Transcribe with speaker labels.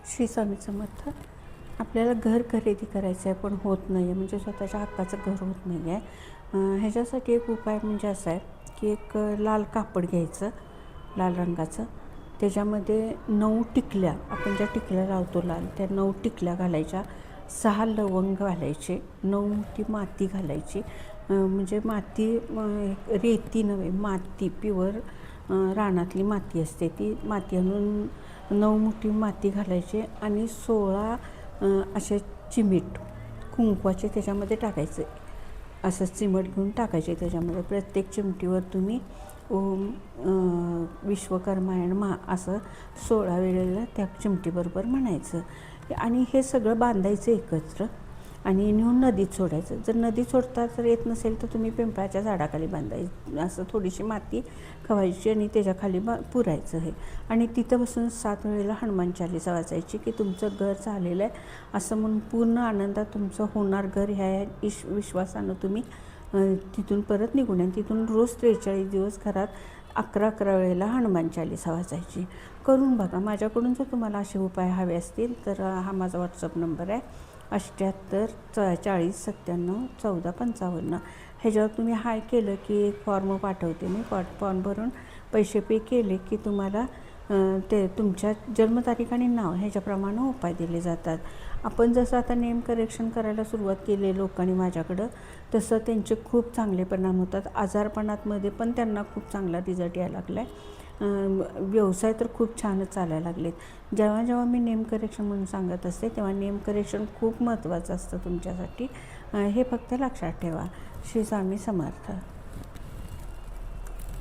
Speaker 1: श्री स्वामी समर्थ. आपल्याला घर खरेदी करायचं आहे पण होत नाही आहे, म्हणजे स्वतःच्या हक्काचं घर होत नाही आहे. ह्याच्यासाठी एक उपाय म्हणजे असा आहे की एक लाल कापड घ्यायचं, लाल रंगाचं. त्याच्यामध्ये 9 टिकल्या, आपण ज्या टिकल्या लावतो लाल, त्या 9 टिकल्या घालायच्या, 6 लवंग घालायचे, 9 ती माती घालायची. म्हणजे माती रेती नव्हे, माती प्युअर रानातली माती असते, ती माती आणून 9 मुठी माती घालायची आणि 16 असे चिमीट कुंकवाचे त्याच्यामध्ये टाकायचे. असं चिमट घेऊन टाकायचे त्याच्यामध्ये. प्रत्येक चिमटीवर तुम्ही ओम विश्वकर्मायण महा असं 16 वेळेला त्या चिमटीबरोबर म्हणायचं. आणि हे सगळं बांधायचं एकत्र आणि नेऊन नदीत सोडायचं. जर नदीत सोडता जर येत नसेल तर तुम्ही पिंपळाच्या झाडाखाली बांधायचं. असं थोडीशी माती खवायची आणि त्याच्याखाली पुरायचं हे. आणि तिथं बसून 7 वेळेला हनुमान चालीसा वाचायची की तुमचं घर झालेलं आहे असं म्हणून पूर्ण आनंदात तुमचं होणार घर ह्या विश्वासानं तुम्ही तिथून परत निघून या. तिथून रोज 43 दिवस घरात 11 वेळेला हनुमान चालीसा वाचायची. करून बघा. माझ्याकडून जर तुम्हाला असे उपाय हवे असतील तर हा माझा व्हॉट्सअप नंबर आहे 78 40 97 14 55. ह्याच्यावर तुम्ही हाय केलं की एक फॉर्म पाठवते मी. फॉर्म भरून पैसे पे केले की तुम्हाला ते तुमच्या जन्मतारीख आणि नाव ह्याच्याप्रमाणे उपाय दिले जातात. आपण जसं आता नेम करेक्शन करायला सुरुवात केली लोकांनी माझ्याकडं, तसं त्यांचे खूप चांगले परिणाम होतात. आजारपणामध्ये पण त्यांना खूप चांगला रिझल्ट यायला लागला आहे. व्यवसाय तर खूप छानच चालायला लागलेत. जेव्हा जेव्हा मी नेम करेक्शन म्हणून सांगत असते तेव्हा नेम करेक्शन खूप महत्त्वाचं असतं तुमच्यासाठी. हे फक्त लक्षात ठेवा. श्री स्वामी समर्थ.